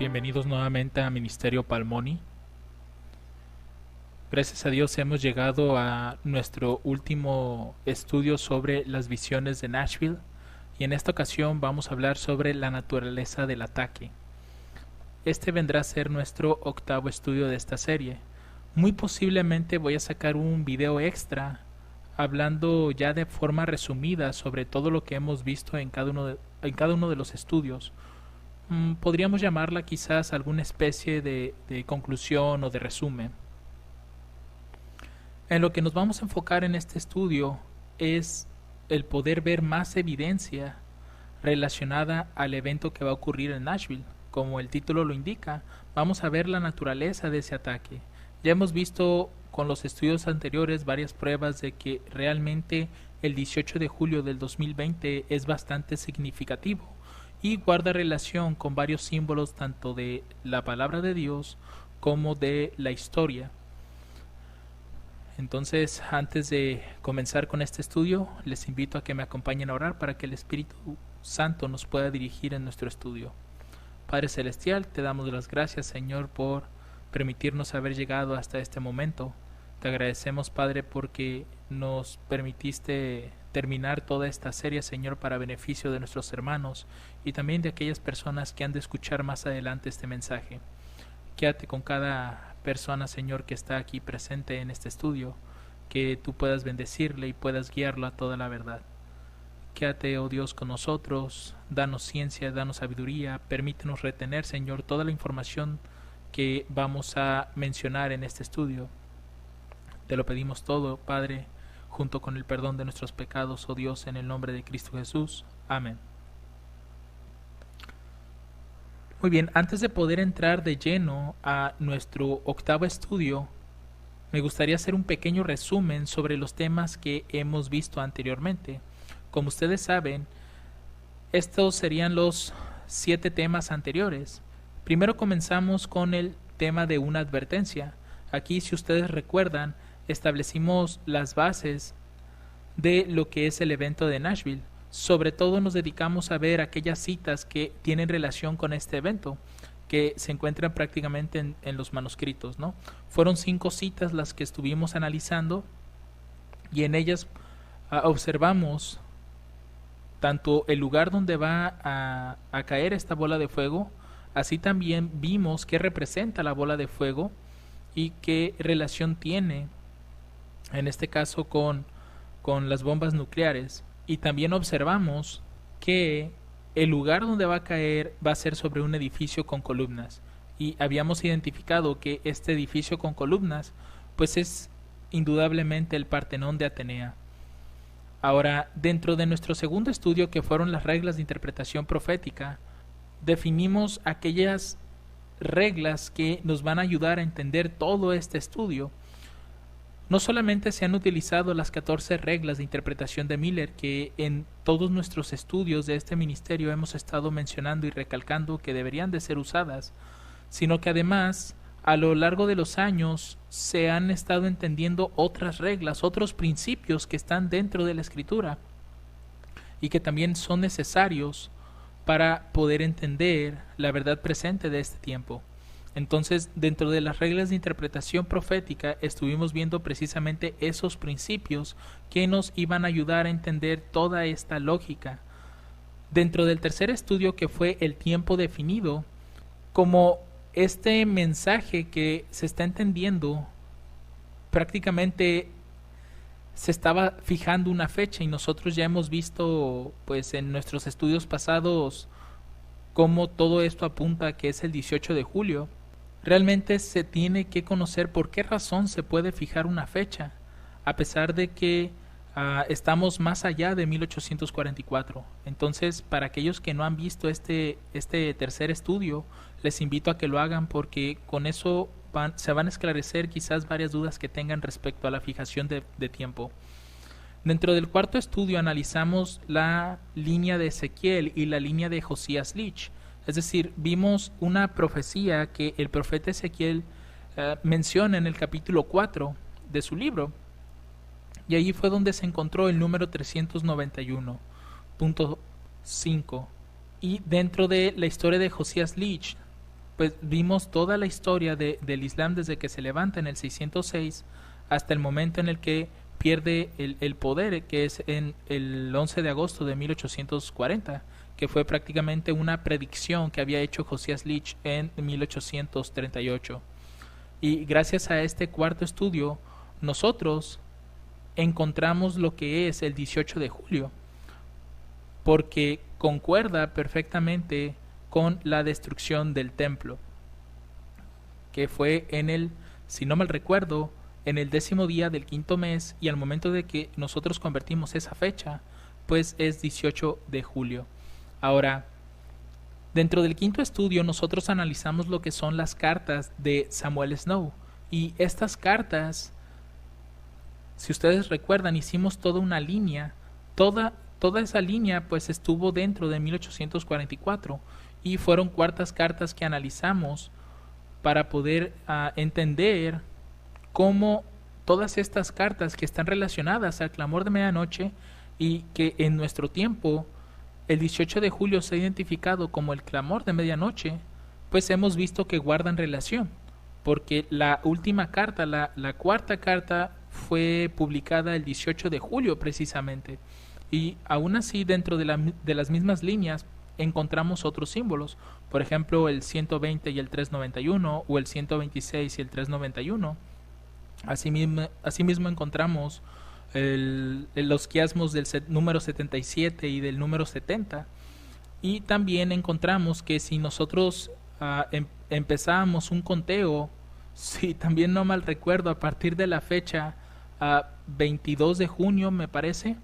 Bienvenidos nuevamente a Ministerio Palmoni. Gracias a Dios hemos llegado a nuestro último estudio sobre las visiones de Nashville y en esta ocasión vamos a hablar sobre la naturaleza del ataque. Este vendrá a ser nuestro octavo estudio de esta serie. Muy posiblemente voy a sacar un video extra hablando ya de forma resumida sobre todo lo que hemos visto en cada uno de los estudios. Podríamos llamarla quizás alguna especie de conclusión o de resumen. En lo que nos vamos a enfocar en este estudio es el poder ver más evidencia relacionada al evento que va a ocurrir en Nashville. Como el título lo indica, vamos a ver la naturaleza de ese ataque. Ya hemos visto con los estudios anteriores varias pruebas de que realmente el 18 de julio del 2020 es bastante significativo y guarda relación con varios símbolos tanto de la palabra de Dios como de la historia. Entonces, antes de comenzar con este estudio, les invito a que me acompañen a orar para que el Espíritu Santo nos pueda dirigir en nuestro estudio. Padre Celestial, te damos las gracias, Señor, por permitirnos haber llegado hasta este momento. Te agradecemos, Padre, porque nos permitiste terminar toda esta serie, Señor, para beneficio de nuestros hermanos y también de aquellas personas que han de escuchar más adelante este mensaje. Quédate con cada persona, Señor, que está aquí presente en este estudio, que tú puedas bendecirle y puedas guiarlo a toda la verdad. Quédate, oh Dios, con nosotros, danos ciencia, danos sabiduría, permítenos retener, Señor, toda la información que vamos a mencionar en este estudio. Te lo pedimos todo, Padre, junto con el perdón de nuestros pecados, oh Dios, en el nombre de Cristo Jesús. Amén. Muy bien, antes de poder entrar de lleno a nuestro octavo estudio, me gustaría hacer un pequeño resumen sobre los temas que hemos visto anteriormente. Como ustedes saben, estos serían los 7 temas anteriores. Primero comenzamos con el tema de una advertencia. Aquí, si ustedes recuerdan, establecimos las bases de lo que es el evento de Nashville. Sobre todo nos dedicamos a ver aquellas citas que tienen relación con este evento, que se encuentran prácticamente en los manuscritos, ¿no? Fueron 5 citas las que estuvimos analizando y en ellas observamos tanto el lugar donde va a caer esta bola de fuego, así también vimos qué representa la bola de fuego y qué relación tiene, en este caso, con las bombas nucleares. Y también observamos que el lugar donde va a caer va a ser sobre un edificio con columnas. Y habíamos identificado que este edificio con columnas pues es indudablemente el Partenón de Atenea. Ahora, dentro de nuestro segundo estudio, que fueron las reglas de interpretación profética, definimos aquellas reglas que nos van a ayudar a entender todo este estudio. No solamente se han utilizado las 14 reglas de interpretación de Miller, que en todos nuestros estudios de este ministerio hemos estado mencionando y recalcando que deberían de ser usadas, sino que además a lo largo de los años se han estado entendiendo otras reglas, otros principios que están dentro de la Escritura y que también son necesarios para poder entender la verdad presente de este tiempo. Entonces, dentro de las reglas de interpretación profética estuvimos viendo precisamente esos principios que nos iban a ayudar a entender toda esta lógica. Dentro del tercer estudio, que fue el tiempo definido, como este mensaje que se está entendiendo, prácticamente se estaba fijando una fecha y nosotros ya hemos visto pues en nuestros estudios pasados cómo todo esto apunta a que es el 18 de julio. Realmente se tiene que conocer por qué razón se puede fijar una fecha, a pesar de que estamos más allá de 1844. Entonces, para aquellos que no han visto este tercer estudio, les invito a que lo hagan porque con eso se van a esclarecer quizás varias dudas que tengan respecto a la fijación de tiempo. Dentro del cuarto estudio analizamos la línea de Ezequiel y la línea de Josías Leach. Es decir, vimos una profecía que el profeta Ezequiel menciona en el capítulo 4 de su libro. Y allí fue donde se encontró el número 391.5. Y dentro de la historia de Josías Leach, pues vimos toda la historia del Islam desde que se levanta en el 606 hasta el momento en el que pierde el poder, que es en el 11 de agosto de 1840, que fue prácticamente una predicción que había hecho Josias Leach en 1838. Y gracias a este cuarto estudio, nosotros encontramos lo que es el 18 de julio, porque concuerda perfectamente con la destrucción del templo, que fue en el, si no mal recuerdo, en el 10º día del 5º mes, y al momento de que nosotros convertimos esa fecha, pues es 18 de julio. Ahora, dentro del quinto estudio nosotros analizamos lo que son las cartas de Samuel Snow, y estas cartas, si ustedes recuerdan, hicimos toda una línea, toda esa línea pues estuvo dentro de 1844, y fueron cuartas cartas que analizamos para poder entender cómo todas estas cartas que están relacionadas al clamor de medianoche, y que en nuestro tiempo el 18 de julio se ha identificado como el clamor de medianoche, pues hemos visto que guardan relación, porque la última carta, la cuarta carta, fue publicada el 18 de julio precisamente, y aún así dentro de las mismas líneas encontramos otros símbolos, por ejemplo el 120 y el 391, o el 126 y el 391. Asimismo encontramos los quiasmos del número 77 y del número 70, y también encontramos que si nosotros empezábamos un conteo, si también no mal recuerdo, a partir de la fecha 22 de junio me parece,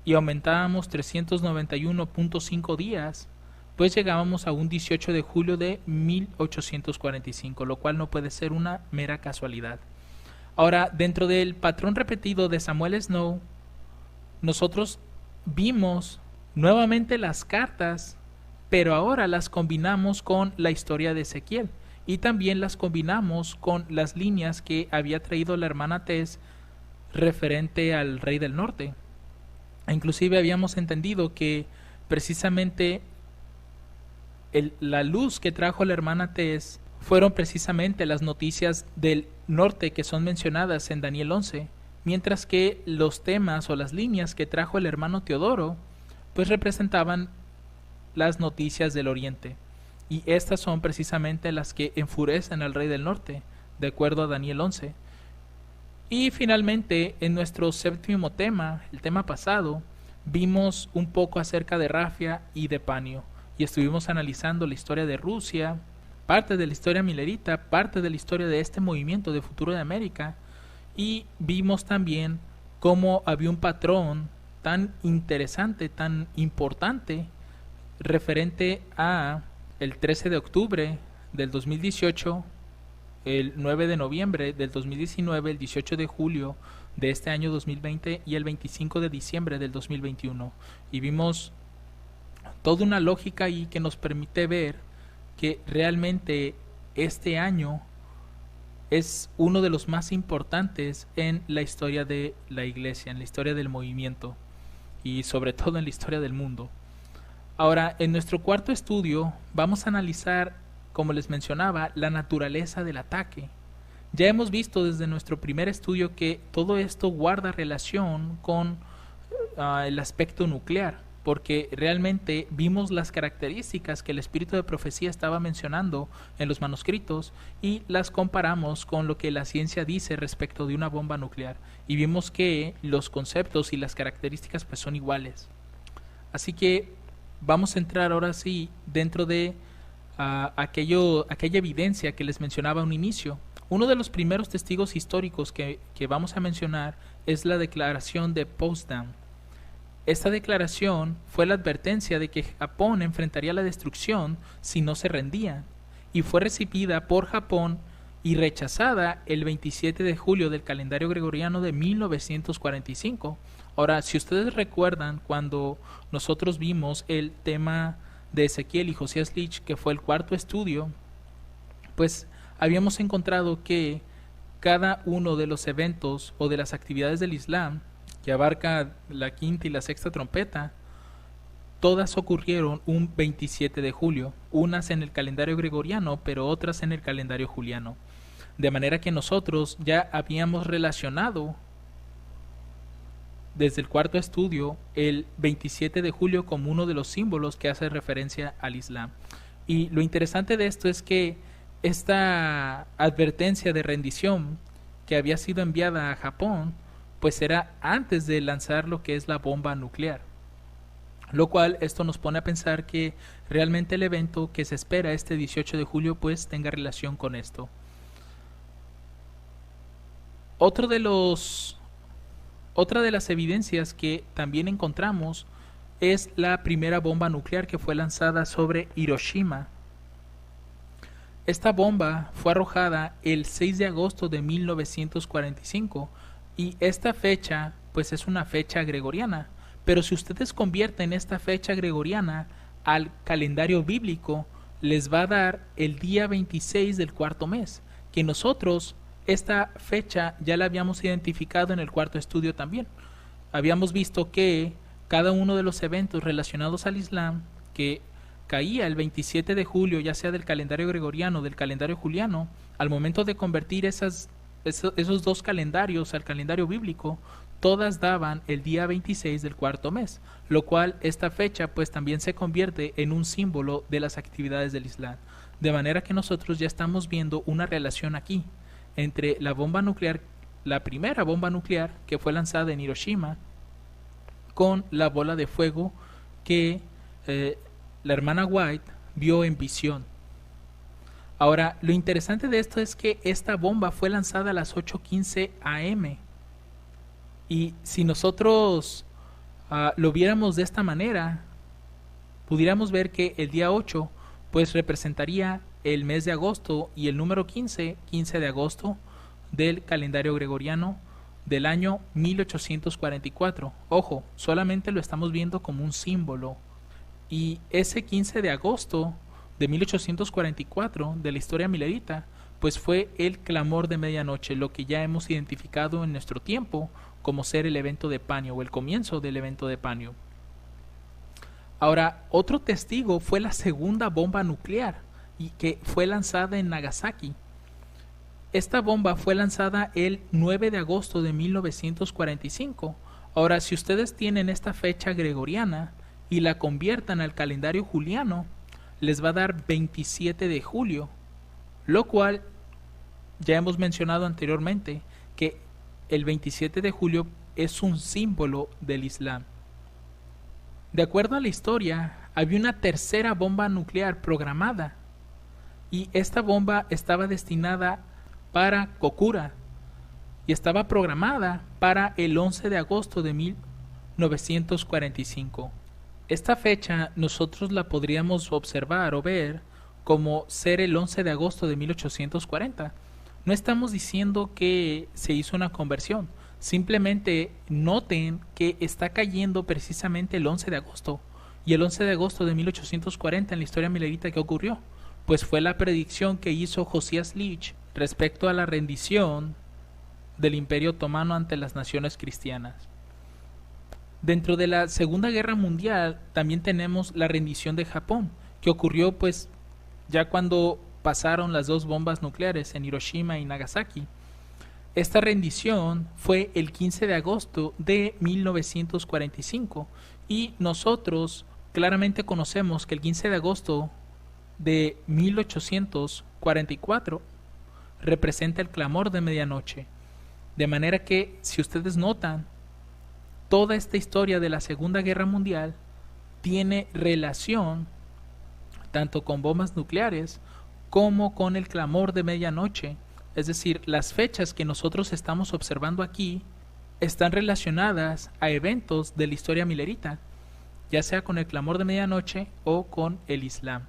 y aumentábamos 391.5 días, pues llegábamos a un 18 de julio de 1845, lo cual no puede ser una mera casualidad. Ahora, dentro del patrón repetido de Samuel Snow, nosotros vimos nuevamente las cartas, pero ahora las combinamos con la historia de Ezequiel, y también las combinamos con las líneas que había traído la hermana Tess referente al rey del norte. Inclusive habíamos entendido que precisamente la luz que trajo la hermana Tess fueron precisamente las noticias del norte que son mencionadas en Daniel 11, mientras que los temas o las líneas que trajo el hermano Teodoro pues representaban las noticias del oriente, y estas son precisamente las que enfurecen al rey del norte, de acuerdo a Daniel 11. Y finalmente, en nuestro séptimo tema, el tema pasado, vimos un poco acerca de Rafia y de Panio, y estuvimos analizando la historia de Rusia, parte de la historia milerita, parte de la historia de este movimiento de futuro de América, y vimos también cómo había un patrón tan interesante, tan importante, referente a el 13 de octubre del 2018, el 9 de noviembre del 2019, el 18 de julio de este año 2020 y el 25 de diciembre del 2021. Y vimos toda una lógica ahí que nos permite ver que realmente este año es uno de los más importantes en la historia de la iglesia, en la historia del movimiento y sobre todo en la historia del mundo. Ahora, en nuestro cuarto estudio vamos a analizar, como les mencionaba, la naturaleza del ataque. Ya hemos visto desde nuestro primer estudio que todo esto guarda relación con el aspecto nuclear, porque realmente vimos las características que el espíritu de profecía estaba mencionando en los manuscritos y las comparamos con lo que la ciencia dice respecto de una bomba nuclear, y vimos que los conceptos y las características pues son iguales. Así que vamos a entrar ahora sí dentro de aquella evidencia que les mencionaba a un inicio. Uno de los primeros testigos históricos que vamos a mencionar es la declaración de Potsdam. Esta declaración fue la advertencia de que Japón enfrentaría la destrucción si no se rendía, y fue recibida por Japón y rechazada el 27 de julio del calendario gregoriano de 1945. Ahora, si ustedes recuerdan, cuando nosotros vimos el tema de Ezequiel y Josias Leach, que fue el cuarto estudio, pues habíamos encontrado que cada uno de los eventos o de las actividades del Islam, que abarca la quinta y la sexta trompeta, todas ocurrieron un 27 de julio, unas en el calendario gregoriano, pero otras en el calendario juliano. De manera que nosotros ya habíamos relacionado desde el cuarto estudio el 27 de julio como uno de los símbolos que hace referencia al Islam. Y lo interesante de esto es que esta advertencia de rendición que había sido enviada a Japón, pues era antes de lanzar lo que es la bomba nuclear. Lo cual esto nos pone a pensar que realmente el evento que se espera este 18 de julio pues tenga relación con esto. Otra de las evidencias que también encontramos es la primera bomba nuclear que fue lanzada sobre Hiroshima. Esta bomba fue arrojada el 6 de agosto de 1945 y esta fecha pues es una fecha gregoriana. Pero si ustedes convierten esta fecha gregoriana al calendario bíblico, les va a dar el día 26 del cuarto mes, que nosotros esta fecha ya la habíamos identificado en el cuarto estudio también. Habíamos visto que cada uno de los eventos relacionados al Islam, que caía el 27 de julio, ya sea del calendario gregoriano o del calendario juliano, al momento de convertir esos dos calendarios al calendario bíblico, todas daban el día 26 del cuarto mes, lo cual esta fecha pues también se convierte en un símbolo de las actividades del Islam. De manera que nosotros ya estamos viendo una relación aquí entre la bomba nuclear, la primera bomba nuclear que fue lanzada en Hiroshima, con la bola de fuego que la hermana White vio en visión. Ahora, lo interesante de esto es que esta bomba fue lanzada a las 8:15 am. Y si nosotros lo viéramos de esta manera, pudiéramos ver que el día 8 pues representaría el mes de agosto y el número 15 de agosto del calendario gregoriano del año 1844. Ojo, solamente lo estamos viendo como un símbolo. Y ese 15 de agosto de 1844 de la historia milerita pues fue el clamor de medianoche, lo que ya hemos identificado en nuestro tiempo como ser el evento de Panio o el comienzo del evento de Panio. Ahora, otro testigo fue la segunda bomba nuclear y que fue lanzada en Nagasaki. Esta bomba fue lanzada el 9 de agosto de 1945. Ahora, si ustedes tienen esta fecha gregoriana y la conviertan al calendario juliano, les va a dar 27 de julio, lo cual ya hemos mencionado anteriormente que el 27 de julio es un símbolo del Islam. De acuerdo a la historia, había una tercera bomba nuclear programada y esta bomba estaba destinada para Kokura y estaba programada para el 11 de agosto de 1945. Esta fecha nosotros la podríamos observar o ver como ser el 11 de agosto de 1840. No estamos diciendo que se hizo una conversión, simplemente noten que está cayendo precisamente el 11 de agosto. Y el 11 de agosto de 1840 en la historia milerita, ¿qué ocurrió? Pues fue la predicción que hizo Josías Leach respecto a la rendición del Imperio Otomano ante las naciones cristianas. Dentro de la Segunda Guerra Mundial también tenemos la rendición de Japón, que ocurrió pues ya cuando pasaron las dos bombas nucleares en Hiroshima y Nagasaki. Esta rendición fue el 15 de agosto de 1945 y nosotros claramente conocemos que el 15 de agosto de 1844 representa el clamor de medianoche. De manera que, si ustedes notan, toda esta historia de la Segunda Guerra Mundial tiene relación tanto con bombas nucleares como con el clamor de medianoche. Es decir, las fechas que nosotros estamos observando aquí están relacionadas a eventos de la historia milerita, ya sea con el clamor de medianoche o con el Islam.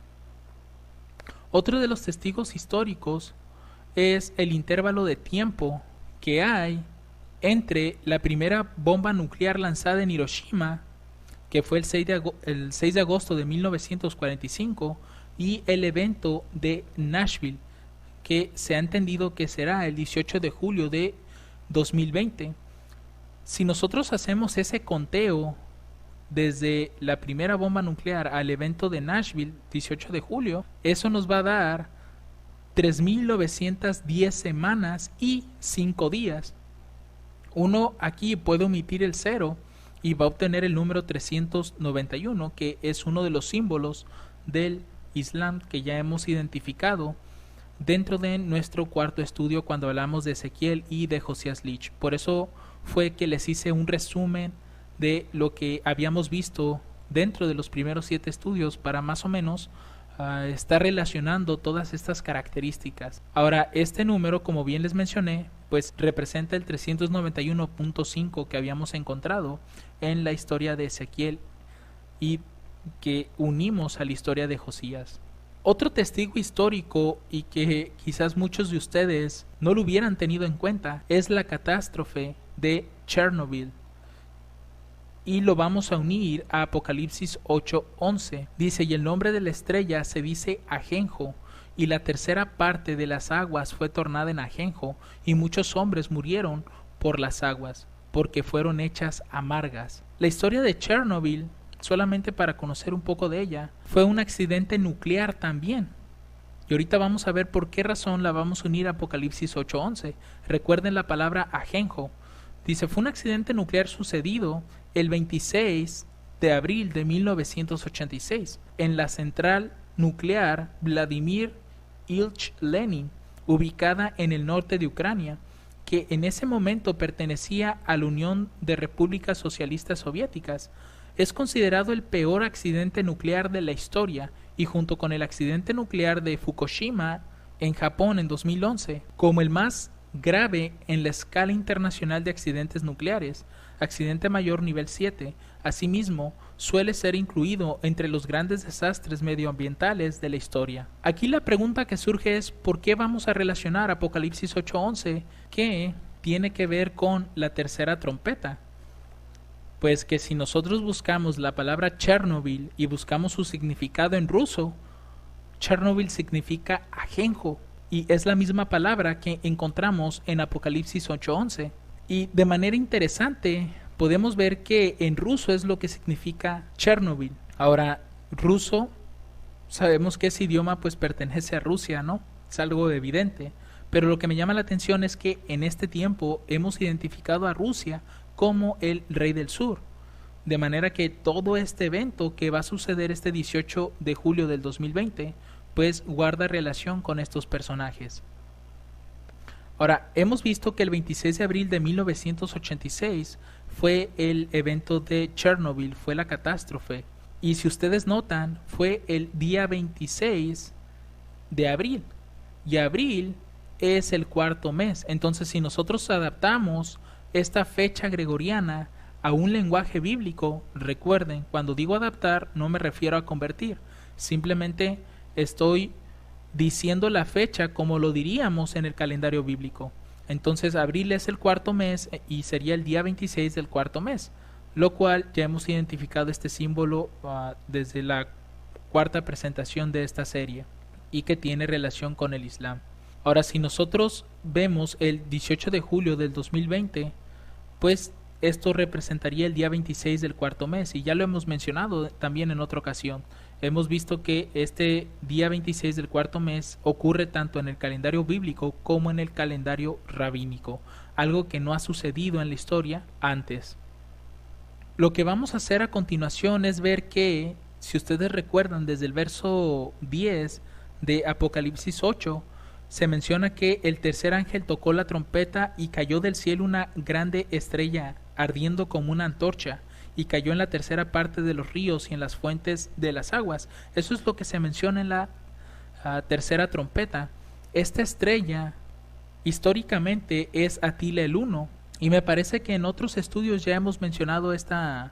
Otro de los testigos históricos es el intervalo de tiempo que hay entre la primera bomba nuclear lanzada en Hiroshima, que fue el 6 de agosto de 1945, y el evento de Nashville, que se ha entendido que será el 18 de julio de 2020. Si nosotros hacemos ese conteo desde la primera bomba nuclear al evento de Nashville, 18 de julio, eso nos va a dar 3.910 semanas y 5 días. Uno aquí puede omitir el 0 y va a obtener el número 391, que es uno de los símbolos del Islam que ya hemos identificado dentro de nuestro cuarto estudio cuando hablamos de Ezequiel y de Josías Leach. Por eso fue que les hice un resumen de lo que habíamos visto dentro de los primeros 7 estudios para más o menos estar relacionando todas estas características. Ahora, este número, como bien les mencioné, pues representa el 391.5 que habíamos encontrado en la historia de Ezequiel y que unimos a la historia de Josías. Otro testigo histórico, y que quizás muchos de ustedes no lo hubieran tenido en cuenta, es la catástrofe de Chernobyl. Y lo vamos a unir a Apocalipsis 8:11. Dice, y el nombre de la estrella se dice ajenjo, y la tercera parte de las aguas fue tornada en ajenjo, y muchos hombres murieron por las aguas, porque fueron hechas amargas. La historia de Chernobyl, solamente para conocer un poco de ella, fue un accidente nuclear también. Y ahorita vamos a ver por qué razón la vamos a unir a Apocalipsis 8:11. Recuerden la palabra ajenjo. Dice, fue un accidente nuclear sucedido el 26 de abril de 1986 en la central nuclear Vladimir Ilich Lenin, ubicada en el norte de Ucrania, que en ese momento pertenecía a la Unión de Repúblicas Socialistas Soviéticas. Es considerado el peor accidente nuclear de la historia y junto con el accidente nuclear de Fukushima en Japón en 2011, como el más grave en la escala internacional de accidentes nucleares, accidente mayor nivel 7. Asimismo, suele ser incluido entre los grandes desastres medioambientales de la historia. Aquí la pregunta que surge es ¿por qué vamos a relacionar Apocalipsis 8:11 que tiene que ver con la tercera trompeta? Pues que si nosotros buscamos la palabra Chernobyl y buscamos su significado en ruso, Chernobyl significa ajenjo y es la misma palabra que encontramos en Apocalipsis 8:11. Y de manera interesante podemos ver que en ruso es lo que significa Chernobyl. Ahora, ruso, sabemos que ese idioma pues pertenece a Rusia, ¿no? Es algo evidente. Pero lo que me llama la atención es que en este tiempo hemos identificado a Rusia como el rey del sur. De manera que todo este evento que va a suceder este 18 de julio del 2020, pues guarda relación con estos personajes. Ahora, hemos visto que el 26 de abril de 1986 fue el evento de Chernobyl, fue la catástrofe. Y si ustedes notan, fue el día 26 de abril. Y abril es el cuarto mes. Entonces, si nosotros adaptamos esta fecha gregoriana a un lenguaje bíblico, recuerden, cuando digo adaptar no me refiero a convertir, simplemente estoy diciendo la fecha como lo diríamos en el calendario bíblico. Entonces abril es el cuarto mes y sería el día 26 del cuarto mes, lo cual ya hemos identificado este símbolo desde la cuarta presentación de esta serie y que tiene relación con el Islam. Ahora, si nosotros vemos el 18 de julio del 2020, pues esto representaría el día 26 del cuarto mes y ya lo hemos mencionado también en otra ocasión. Hemos visto que este día 26 del cuarto mes ocurre tanto en el calendario bíblico como en el calendario rabínico, algo que no ha sucedido en la historia antes. Lo que vamos a hacer a continuación es ver que, si ustedes recuerdan desde el verso 10 de Apocalipsis 8, se menciona que el tercer ángel tocó la trompeta y cayó del cielo una grande estrella ardiendo como una antorcha, y cayó en la tercera parte de los ríos y en las fuentes de las aguas. Eso es lo que se menciona en la tercera trompeta. Esta estrella históricamente es Atila el Uno, y me parece que en otros estudios ya hemos mencionado esta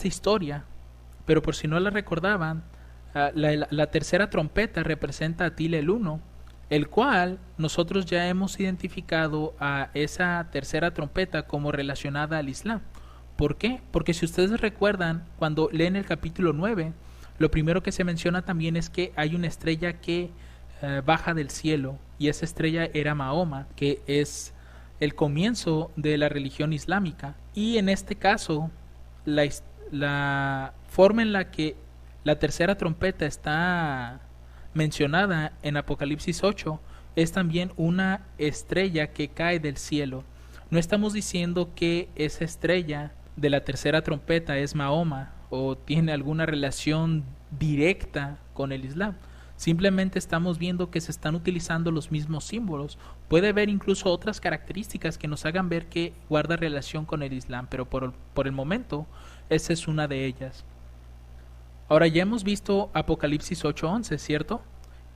historia, pero por si no la recordaban, la tercera trompeta representa a Atila el Uno, el cual nosotros ya hemos identificado a esa tercera trompeta como relacionada al Islam. ¿Por qué? Porque si ustedes recuerdan, cuando leen el capítulo 9, lo primero que se menciona también es que hay una estrella que baja del cielo, y esa estrella era Mahoma, que es el comienzo de la religión islámica. Y en este caso, la forma en la que la tercera trompeta está mencionada en Apocalipsis 8 es también una estrella que cae del cielo. No estamos diciendo que esa estrella de la tercera trompeta es Mahoma o tiene alguna relación directa con el Islam. Simplemente estamos viendo que se están utilizando los mismos símbolos. Puede haber incluso otras características que nos hagan ver que guarda relación con el Islam, pero por el momento esa es una de ellas. Ahora ya hemos visto Apocalipsis 8:11, ¿cierto?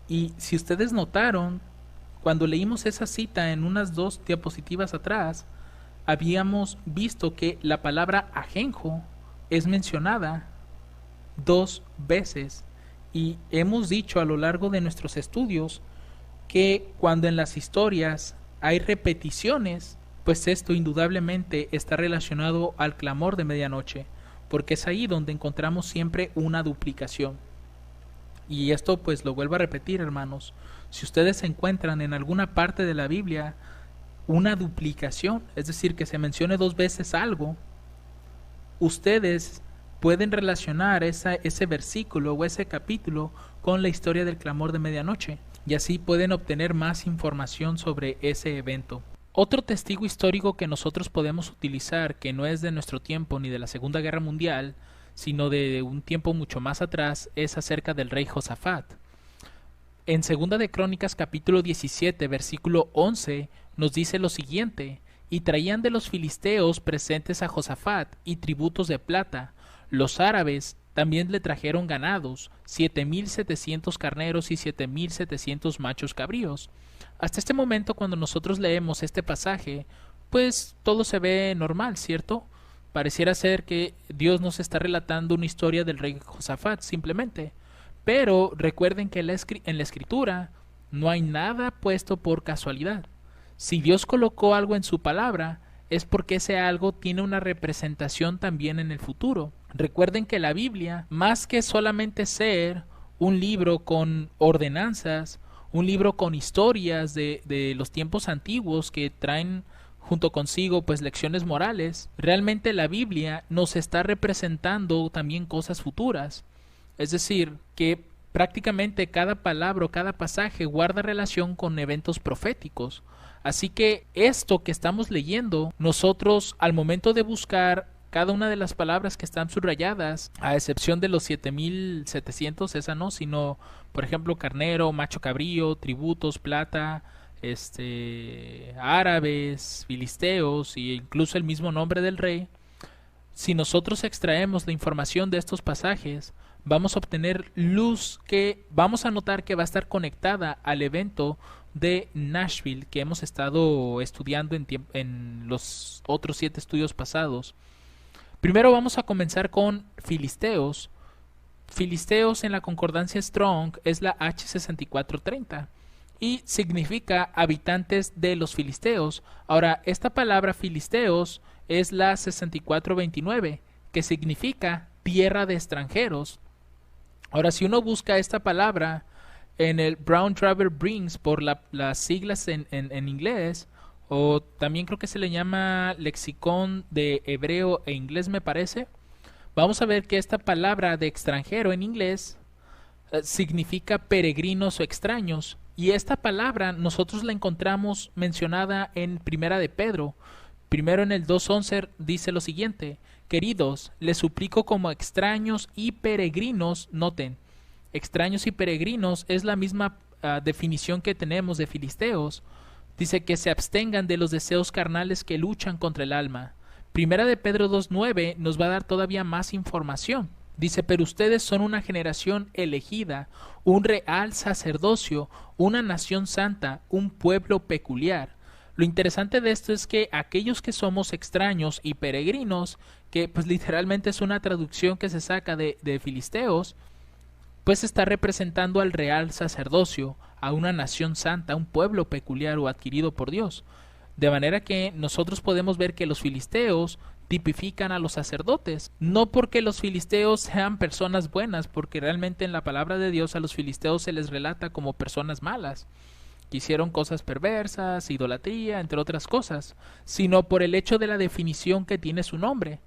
Y si ustedes notaron, cuando leímos esa cita en unas 2 diapositivas atrás, habíamos visto que la palabra ajenjo es mencionada 2 veces. Y hemos dicho a lo largo de nuestros estudios que cuando en las historias hay repeticiones, pues esto indudablemente está relacionado al clamor de medianoche, porque es ahí donde encontramos siempre una duplicación. Y esto pues lo vuelvo a repetir, hermanos, si ustedes encuentran en alguna parte de la Biblia una duplicación, es decir, que se mencione 2 veces algo, ustedes pueden relacionar ese versículo o ese capítulo con la historia del clamor de medianoche, y así pueden obtener más información sobre ese evento. Otro testigo histórico que nosotros podemos utilizar, que no es de nuestro tiempo ni de la Segunda Guerra Mundial, sino de un tiempo mucho más atrás, es acerca del rey Josafat. En Segunda de Crónicas capítulo 17 versículo 11 nos dice lo siguiente: y traían de los filisteos presentes a Josafat y tributos de plata. Los árabes también le trajeron ganados, 7,700 carneros y 7,700 machos cabríos. Hasta este momento, cuando nosotros leemos este pasaje, pues todo se ve normal, ¿cierto? Pareciera ser que Dios nos está relatando una historia del rey Josafat, simplemente. Pero recuerden que en la Escritura no hay nada puesto por casualidad. Si Dios colocó algo en su palabra, es porque ese algo tiene una representación también en el futuro. Recuerden que la Biblia, más que solamente ser un libro con ordenanzas, un libro con historias de los tiempos antiguos que traen junto consigo pues lecciones morales, realmente la Biblia nos está representando también cosas futuras. Es decir, que prácticamente cada palabra o cada pasaje guarda relación con eventos proféticos. Así que esto que estamos leyendo, nosotros al momento de buscar cada una de las palabras que están subrayadas, a excepción de los 7,700, esa no, sino por ejemplo carnero, macho cabrío, tributos, plata, árabes, filisteos e incluso el mismo nombre del rey, si nosotros extraemos la información de estos pasajes, vamos a obtener luz que vamos a notar que va a estar conectada al evento de Nashville que hemos estado estudiando en los otros 7 estudios pasados. Primero vamos a comenzar con filisteos. Filisteos en la concordancia Strong es la H6430 y significa habitantes de los filisteos. Ahora, esta palabra filisteos es la 6429, que significa tierra de extranjeros. Ahora, si uno busca esta palabra en el Brown Traver Brings por las siglas en inglés, o también creo que se le llama lexicón de hebreo e inglés, me parece, vamos a ver que esta palabra de extranjero en inglés significa peregrinos o extraños, y esta palabra nosotros la encontramos mencionada en Primera de Pedro. Primero en el 2:11 dice lo siguiente: queridos, les suplico como extraños y peregrinos, noten, extraños y peregrinos es la misma definición que tenemos de filisteos. Dice que se abstengan de los deseos carnales que luchan contra el alma. Primera de Pedro 2:9 nos va a dar todavía más información. Dice, pero ustedes son una generación elegida, un real sacerdocio, una nación santa, un pueblo peculiar. Lo interesante de esto es que aquellos que somos extraños y peregrinos, que pues literalmente es una traducción que se saca de filisteos, pues está representando al real sacerdocio, a una nación santa, a un pueblo peculiar o adquirido por Dios. De manera que nosotros podemos ver que los filisteos tipifican a los sacerdotes, no porque los filisteos sean personas buenas, porque realmente en la palabra de Dios a los filisteos se les relata como personas malas, que hicieron cosas perversas, idolatría, entre otras cosas, sino por el hecho de la definición que tiene su nombre.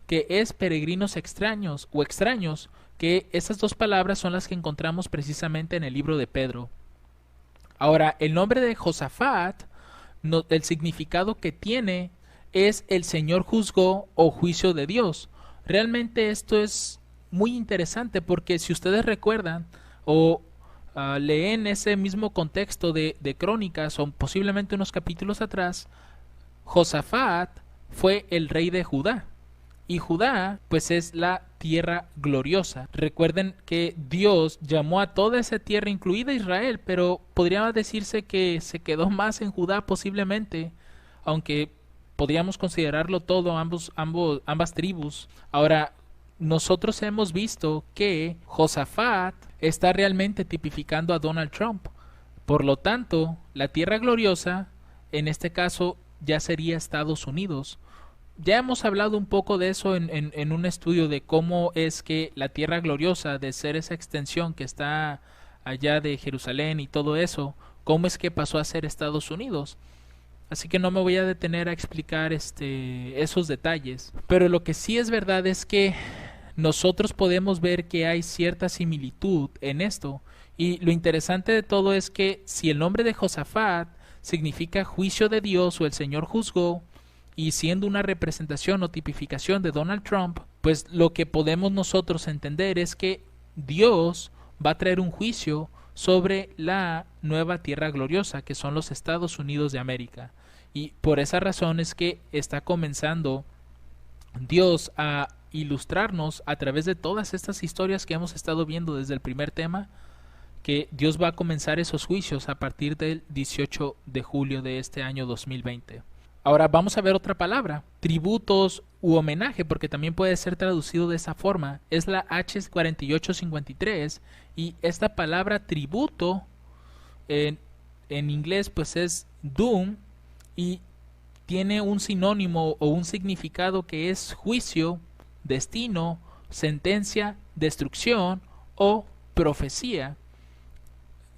que es peregrinos extraños o extraños, que esas dos palabras son las que encontramos precisamente en el libro de Pedro. Ahora, el nombre de Josafat, el significado que tiene es el Señor juzgó o juicio de Dios. Realmente esto es muy interesante porque si ustedes recuerdan o leen ese mismo contexto de Crónicas o posiblemente unos capítulos atrás, Josafat fue el rey de Judá. Y Judá, pues es la tierra gloriosa. Recuerden que Dios llamó a toda esa tierra, incluida Israel, pero podría decirse que se quedó más en Judá posiblemente, aunque podríamos considerarlo todo, ambas tribus. Ahora, nosotros hemos visto que Josafat está realmente tipificando a Donald Trump. Por lo tanto, la tierra gloriosa, en este caso, ya sería Estados Unidos. Ya hemos hablado un poco de eso en un estudio de cómo es que la tierra gloriosa, de ser esa extensión que está allá de Jerusalén y todo eso, cómo es que pasó a ser Estados Unidos. Así que no me voy a detener a explicar esos detalles. Pero lo que sí es verdad es que nosotros podemos ver que hay cierta similitud en esto. Y lo interesante de todo es que si el nombre de Josafat significa juicio de Dios o el Señor juzgó, y siendo una representación o tipificación de Donald Trump, pues lo que podemos nosotros entender es que Dios va a traer un juicio sobre la nueva tierra gloriosa, que son los Estados Unidos de América. Y por esa razón es que está comenzando Dios a ilustrarnos a través de todas estas historias que hemos estado viendo desde el primer tema, que Dios va a comenzar esos juicios a partir del 18 de julio de este año 2020. Ahora vamos a ver otra palabra, tributos u homenaje, porque también puede ser traducido de esa forma. Es la H4853 y esta palabra tributo en inglés pues es doom y tiene un sinónimo o un significado que es juicio, destino, sentencia, destrucción o profecía.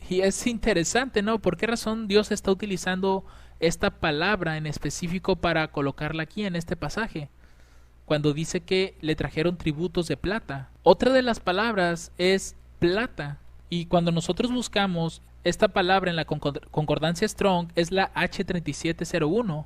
Y es interesante, ¿no? ¿Por qué razón Dios está utilizando esta palabra en específico para colocarla aquí en este pasaje? Cuando dice que le trajeron tributos de plata. Otra de las palabras es plata. Y cuando nosotros buscamos esta palabra en la concordancia Strong es la H3701.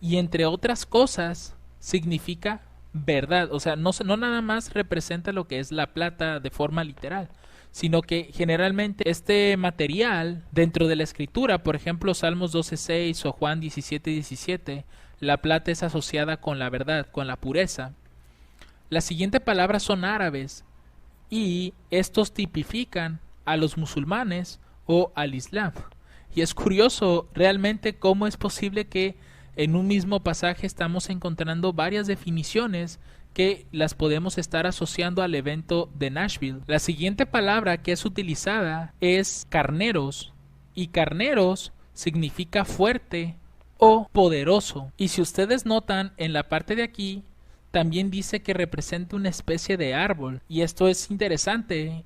Y entre otras cosas significa verdad. O sea, no nada más representa lo que es la plata de forma literal, sino que generalmente este material dentro de la escritura, por ejemplo Salmos 12:6 o Juan 17:17, la plata es asociada con la verdad, con la pureza. Las siguientes palabras son árabes y estos tipifican a los musulmanes o al Islam. Y es curioso realmente cómo es posible que en un mismo pasaje estamos encontrando varias definiciones que las podemos estar asociando al evento de Nashville. La siguiente palabra que es utilizada es carneros, y carneros significa fuerte o poderoso. Y si ustedes notan en la parte de aquí, también dice que representa una especie de árbol. Y esto es interesante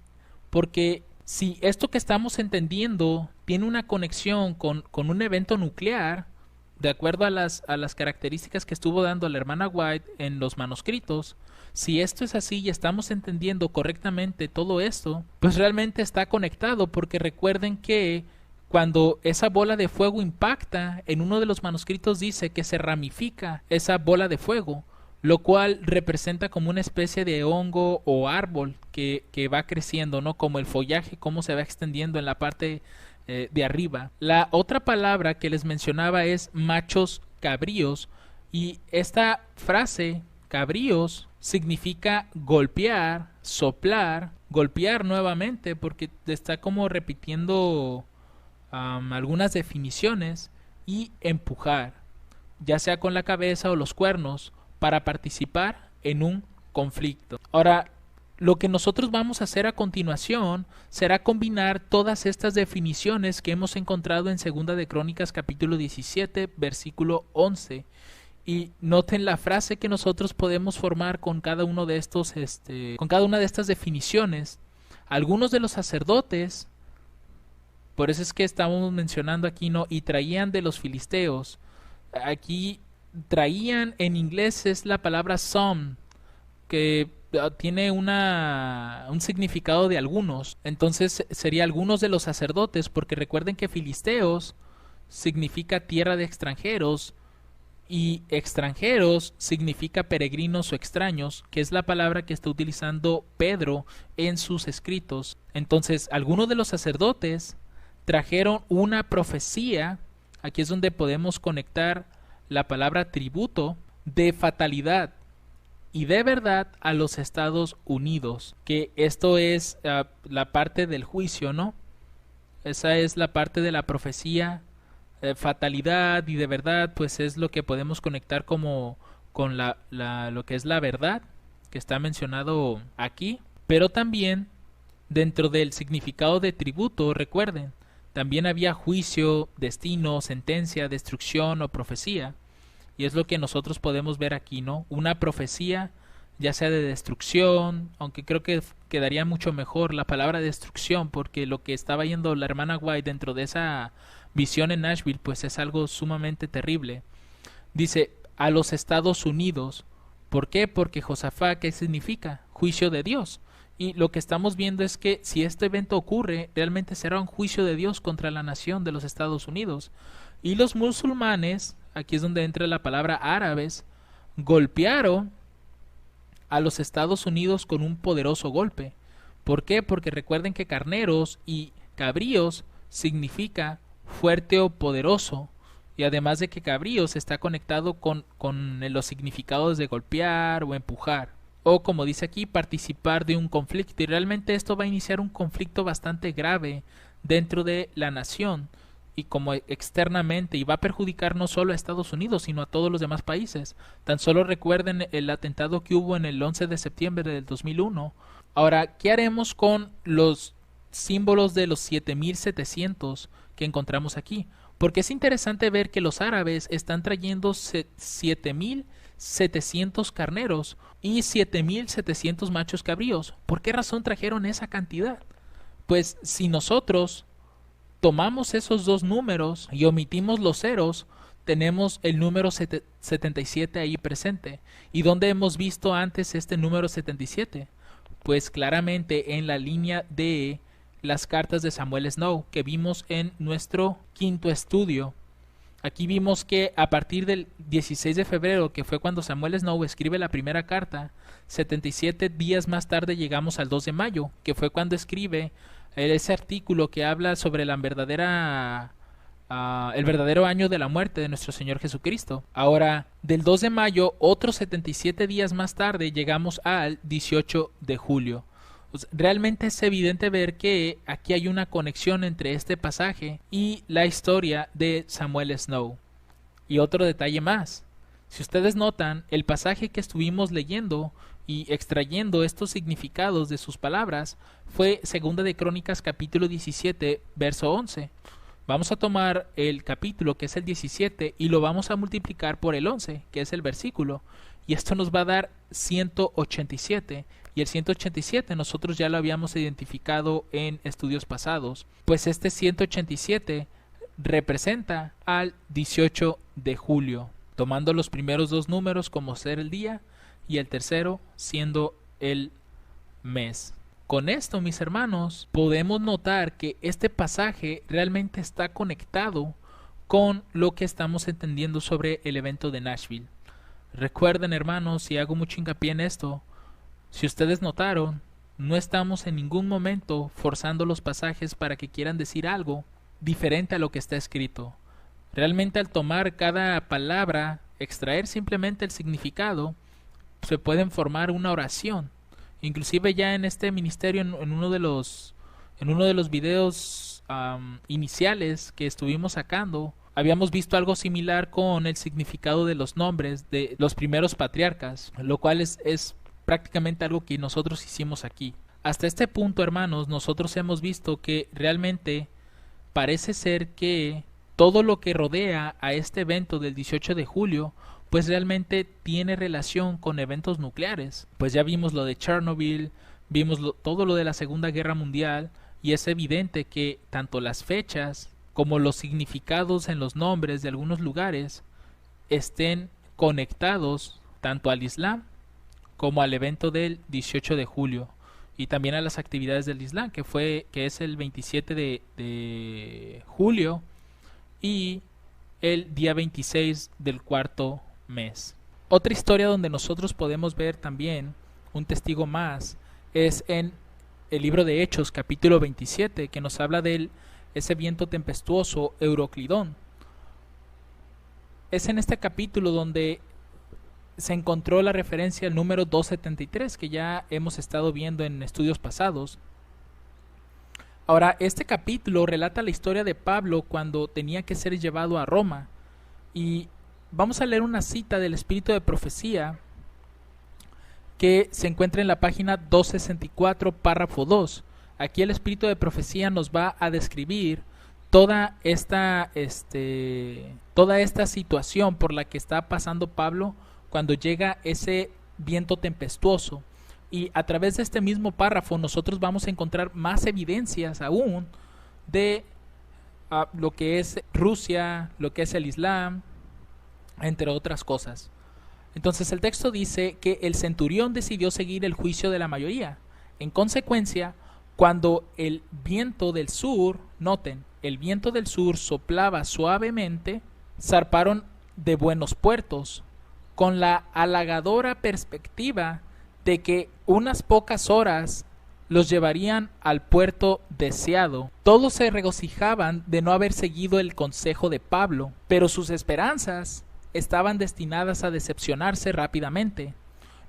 porque si esto que estamos entendiendo tiene una conexión con un evento nuclear, de acuerdo a las características que estuvo dando la hermana White en los manuscritos, si esto es así y estamos entendiendo correctamente todo esto, pues realmente está conectado, porque recuerden que cuando esa bola de fuego impacta, en uno de los manuscritos dice que se ramifica esa bola de fuego, lo cual representa como una especie de hongo o árbol que va creciendo, ¿no? Como el follaje, cómo se va extendiendo en la parte de arriba. La otra palabra que les mencionaba es machos cabríos, y esta frase cabríos significa golpear, soplar, golpear nuevamente, porque está como repitiendo algunas definiciones, y empujar, ya sea con la cabeza o los cuernos, para participar en un conflicto. Ahora, lo que nosotros vamos a hacer a continuación será combinar todas estas definiciones que hemos encontrado en Segunda de Crónicas capítulo 17 versículo 11, y noten la frase que nosotros podemos formar con cada uno de estos con cada una de estas definiciones. Algunos de los sacerdotes, por eso es que estamos mencionando aquí, ¿no? Y traían de los filisteos. Aquí traían en inglés es la palabra some, que tiene un significado de algunos. Entonces sería algunos de los sacerdotes, porque recuerden que filisteos significa tierra de extranjeros y extranjeros significa peregrinos o extraños, que es la palabra que está utilizando Pedro en sus escritos. Entonces, algunos de los sacerdotes trajeron una profecía, aquí es donde podemos conectar la palabra tributo, de fatalidad y de verdad a los Estados Unidos, que esto es la parte del juicio, ¿no? Esa es la parte de la profecía, fatalidad y de verdad, pues es lo que podemos conectar como con lo que es la verdad, que está mencionado aquí, pero también dentro del significado de tributo, recuerden, también había juicio, destino, sentencia, destrucción o profecía. Y es lo que nosotros podemos ver aquí, ¿no? Una profecía, ya sea de destrucción, aunque creo que quedaría mucho mejor la palabra destrucción, porque lo que estaba yendo la hermana White dentro de esa visión en Nashville, pues es algo sumamente terrible. Dice, a los Estados Unidos. ¿Por qué? Porque Josafat, ¿qué significa? Juicio de Dios. Y lo que estamos viendo es que si este evento ocurre, realmente será un juicio de Dios contra la nación de los Estados Unidos. Y los musulmanes, aquí es donde entra la palabra árabes, golpearon a los Estados Unidos con un poderoso golpe. ¿Por qué? Porque recuerden que carneros y cabríos significa fuerte o poderoso. Y además de que cabríos está conectado con los significados de golpear o empujar. O como dice aquí, participar de un conflicto. Y realmente esto va a iniciar un conflicto bastante grave dentro de la nación y como externamente, y va a perjudicar no solo a Estados Unidos, sino a todos los demás países. Tan solo recuerden el atentado que hubo en el 11 de septiembre del 2001. Ahora, ¿qué haremos con los símbolos de los 7700 que encontramos aquí? Porque es interesante ver que los árabes están trayendo 7700 carneros y 7700 machos cabríos. ¿Por qué razón trajeron esa cantidad? Pues si nosotros tomamos esos dos números y omitimos los ceros, tenemos el número 77 ahí presente. ¿Y dónde hemos visto antes este número 77? Pues claramente en la línea de las cartas de Samuel Snow que vimos en nuestro quinto estudio. Aquí vimos que a partir del 16 de febrero, que fue cuando Samuel Snow escribe la primera carta, 77 días más tarde llegamos al 2 de mayo, que fue cuando escribe ese artículo que habla sobre la el verdadero año de la muerte de nuestro Señor Jesucristo. Ahora, del 2 de mayo, otros 77 días más tarde, llegamos al 18 de julio. Pues realmente es evidente ver que aquí hay una conexión entre este pasaje y la historia de Samuel Snow. Y otro detalle más. Si ustedes notan, el pasaje que estuvimos leyendo y extrayendo estos significados de sus palabras fue Segunda de Crónicas capítulo 17, verso 11. Vamos a tomar el capítulo que es el 17 y lo vamos a multiplicar por el 11, que es el versículo. Y esto nos va a dar 187. Y el 187 nosotros ya lo habíamos identificado en estudios pasados. Pues este 187 representa al 18 de julio, tomando los primeros dos números como ser el día y el tercero siendo el mes. Con esto, mis hermanos, podemos notar que este pasaje realmente está conectado con lo que estamos entendiendo sobre el evento de Nashville. Recuerden, hermanos, y hago mucho hincapié en esto, si ustedes notaron, no estamos en ningún momento forzando los pasajes para que quieran decir algo diferente a lo que está escrito. Realmente al tomar cada palabra, extraer simplemente el significado, se pueden formar una oración. Inclusive ya en este ministerio, en uno de los videos iniciales que estuvimos sacando, habíamos visto algo similar con el significado de los nombres de los primeros patriarcas, lo cual es prácticamente algo que nosotros hicimos aquí. Hasta este punto, hermanos, nosotros hemos visto que realmente parece ser que todo lo que rodea a este evento del 18 de julio pues realmente tiene relación con eventos nucleares. Pues ya vimos lo de Chernobyl, vimos todo lo de la Segunda Guerra Mundial, y es evidente que tanto las fechas como los significados en los nombres de algunos lugares estén conectados tanto al Islam como al evento del 18 de julio y también a las actividades del Islam, que es el 27 de julio y el día 26 del cuarto mes. Otra historia donde nosotros podemos ver también un testigo más es en el libro de Hechos, capítulo 27, que nos habla de ese viento tempestuoso, Euroclidón. Es en este capítulo donde se encontró la referencia al número 273, que ya hemos estado viendo en estudios pasados. Ahora, este capítulo relata la historia de Pablo cuando tenía que ser llevado a Roma. Y vamos a leer una cita del Espíritu de Profecía que se encuentra en la página 264, párrafo 2. Aquí el Espíritu de Profecía nos va a describir toda esta situación por la que está pasando Pablo cuando llega ese viento tempestuoso. Y a través de este mismo párrafo nosotros vamos a encontrar más evidencias aún de lo que es Rusia, lo que es el Islam, entre otras cosas. Entonces el texto dice que el centurión decidió seguir el juicio de la mayoría. En consecuencia, cuando el viento del sur, noten, el viento del sur soplaba suavemente, zarparon de buenos puertos, con la halagadora perspectiva de que unas pocas horas los llevarían al puerto deseado. Todos se regocijaban de no haber seguido el consejo de Pablo, pero sus esperanzas estaban destinadas a decepcionarse rápidamente.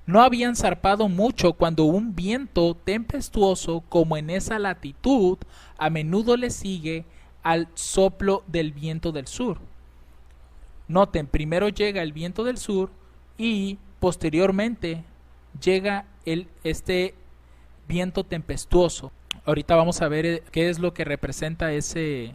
No habían zarpado mucho cuando un viento tempestuoso como en esa latitud a menudo le sigue al soplo del viento del sur. Noten, primero llega el viento del sur y posteriormente llega este viento tempestuoso. Ahorita vamos a ver qué es lo que representa ese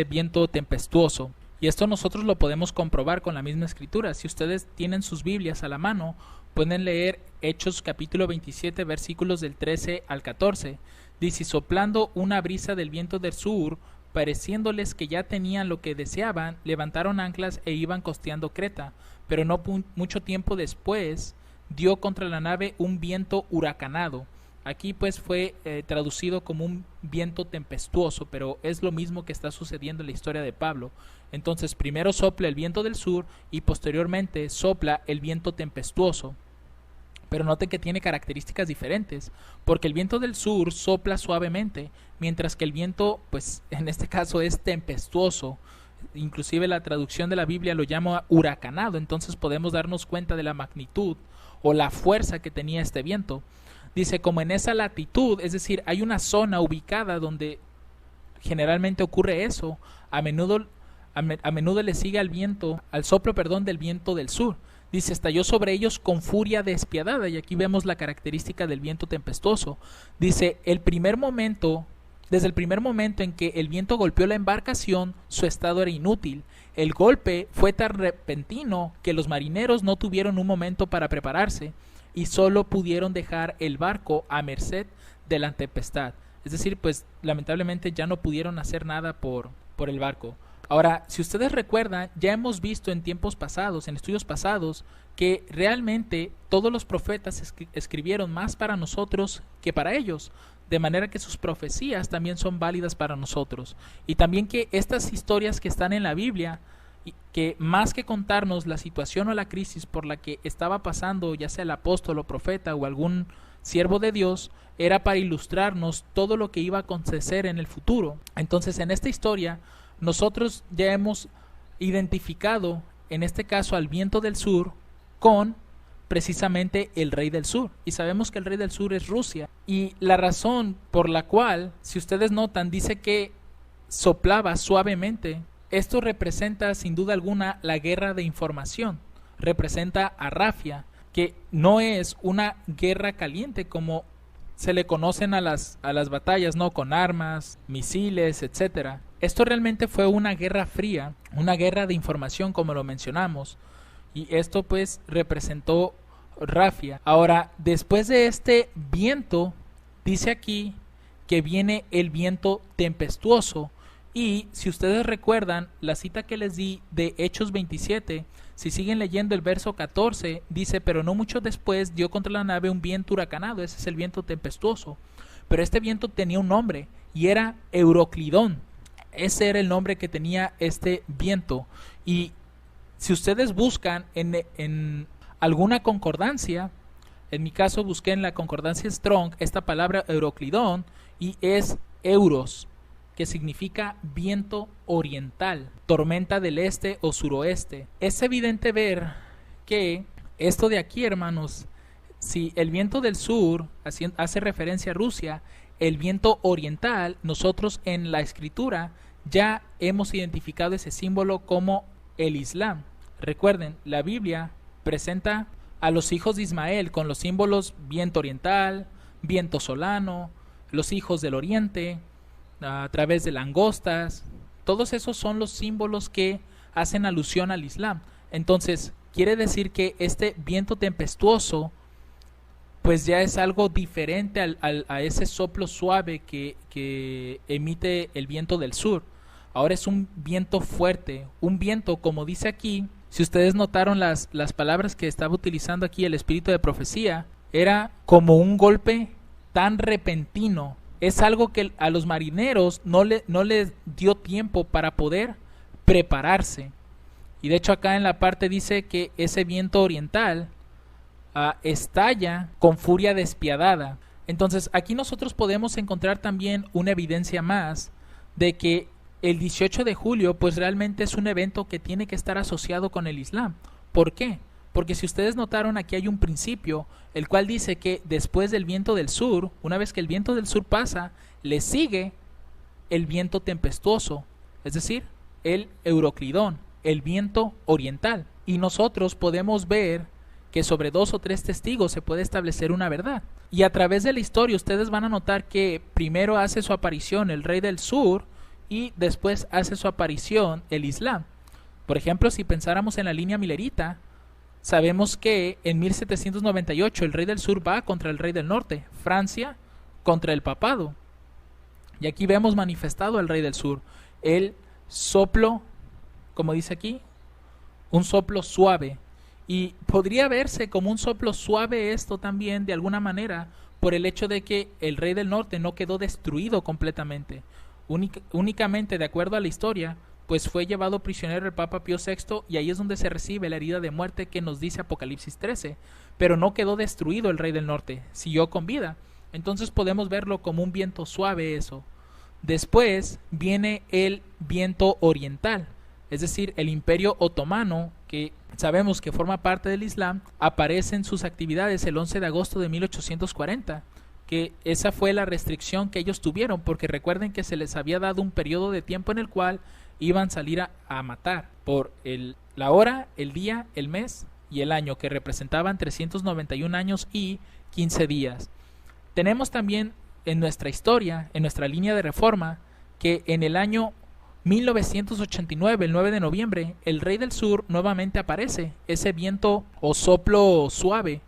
viento tempestuoso. Y esto nosotros lo podemos comprobar con la misma escritura. Si ustedes tienen sus Biblias a la mano, pueden leer Hechos capítulo 27, versículos del 13 al 14. Dice: soplando una brisa del viento del sur, pareciéndoles que ya tenían lo que deseaban, levantaron anclas e iban costeando Creta. Pero no mucho tiempo después dio contra la nave un viento huracanado. Aquí pues fue traducido como un viento tempestuoso, pero es lo mismo que está sucediendo en la historia de Pablo. Entonces primero sopla el viento del sur y posteriormente sopla el viento tempestuoso. Pero noten que tiene características diferentes, porque el viento del sur sopla suavemente, mientras que el viento, pues en este caso es tempestuoso. Inclusive la traducción de la Biblia lo llama huracanado, entonces podemos darnos cuenta de la magnitud o la fuerza que tenía este viento. Dice, como en esa latitud, es decir, hay una zona ubicada donde generalmente ocurre eso, a menudo le sigue al soplo del viento del sur. Dice, estalló sobre ellos con furia despiadada, y aquí vemos la característica del viento tempestuoso. Dice, desde el primer momento en que el viento golpeó la embarcación, su estado era inútil. El golpe fue tan repentino que los marineros no tuvieron un momento para prepararse y solo pudieron dejar el barco a merced de la tempestad. Es decir, pues lamentablemente ya no pudieron hacer nada por el barco. Ahora, si ustedes recuerdan, ya hemos visto en tiempos pasados, en estudios pasados, que realmente todos los profetas escribieron más para nosotros que para ellos, de manera que sus profecías también son válidas para nosotros. Y también que estas historias que están en la Biblia, que más que contarnos la situación o la crisis por la que estaba pasando, ya sea el apóstol o profeta o algún siervo de Dios, era para ilustrarnos todo lo que iba a acontecer en el futuro. Entonces, en esta historia, nosotros ya hemos identificado, en este caso al viento del sur, con precisamente el rey del sur. Y sabemos que el rey del sur es Rusia. Y la razón por la cual, si ustedes notan, dice que soplaba suavemente. Esto representa sin duda alguna la guerra de información. Representa a Rafia, que no es una guerra caliente como se le conocen a las batallas, ¿no? Con armas, misiles, etcétera. Esto realmente fue una guerra fría, una guerra de información, como lo mencionamos, y esto pues representó Rafia. Ahora, después de este viento, dice aquí que viene el viento tempestuoso, Y si ustedes recuerdan la cita que les di de Hechos 27, si siguen leyendo el verso 14, dice: pero no mucho después dio contra la nave un viento huracanado. Ese es el viento tempestuoso. Pero este viento tenía un nombre y era Euroclidón. Ese era el nombre que tenía este viento. Y si ustedes buscan en alguna concordancia, en mi caso busqué en la concordancia Strong esta palabra Euroclidón, y es euros, que significa viento oriental, tormenta del este o suroeste. Es evidente ver que esto de aquí, hermanos, si el viento del sur hace referencia a Rusia, el viento oriental, nosotros en la escritura ya hemos identificado ese símbolo como el Islam. Recuerden, la Biblia presenta a los hijos de Ismael con los símbolos viento oriental, viento solano, los hijos del oriente, a través de langostas. Todos esos son los símbolos que hacen alusión al Islam. Entonces, quiere decir que este viento tempestuoso pues ya es algo diferente a ese soplo suave que emite el viento del sur. Ahora es un viento fuerte, un viento, como dice aquí. Si ustedes notaron las palabras que estaba utilizando aquí el espíritu de profecía, era como un golpe tan repentino. Es algo que a los marineros no les dio tiempo para poder prepararse. Y de hecho acá en la parte dice que ese viento oriental estalla con furia despiadada. Entonces aquí nosotros podemos encontrar también una evidencia más de que el 18 de julio pues realmente es un evento que tiene que estar asociado con el Islam. ¿Por qué? Porque si ustedes notaron, aquí hay un principio, el cual dice que después del viento del sur, una vez que el viento del sur pasa, le sigue el viento tempestuoso, es decir, el Euroclidón, el viento oriental. Y nosotros podemos ver que sobre 2 o 3 testigos se puede establecer una verdad. Y a través de la historia ustedes van a notar que primero hace su aparición el rey del sur y después hace su aparición el Islam. Por ejemplo, si pensáramos en la línea milerita, sabemos que en 1798 el rey del sur va contra el rey del norte, Francia contra el papado. Y aquí vemos manifestado al rey del sur. El soplo, como dice aquí, un soplo suave. Y podría verse como un soplo suave esto también de alguna manera por el hecho de que el rey del norte no quedó destruido completamente. Únicamente, de acuerdo a la historia, pues fue llevado prisionero el Papa Pío VI, y ahí es donde se recibe la herida de muerte que nos dice Apocalipsis 13, pero no quedó destruido el rey del norte, siguió con vida. Entonces podemos verlo como un viento suave eso. Después viene el viento oriental, es decir, el Imperio Otomano, que sabemos que forma parte del Islam, aparece en sus actividades el 11 de agosto de 1840, que esa fue la restricción que ellos tuvieron, porque recuerden que se les había dado un periodo de tiempo en el cual iban a salir a matar por la hora, el día, el mes y el año, que representaban 391 años y 15 días. Tenemos también en nuestra historia, en nuestra línea de reforma, que en el año 1989, el 9 de noviembre, el rey del sur nuevamente aparece, ese viento o soplo suave.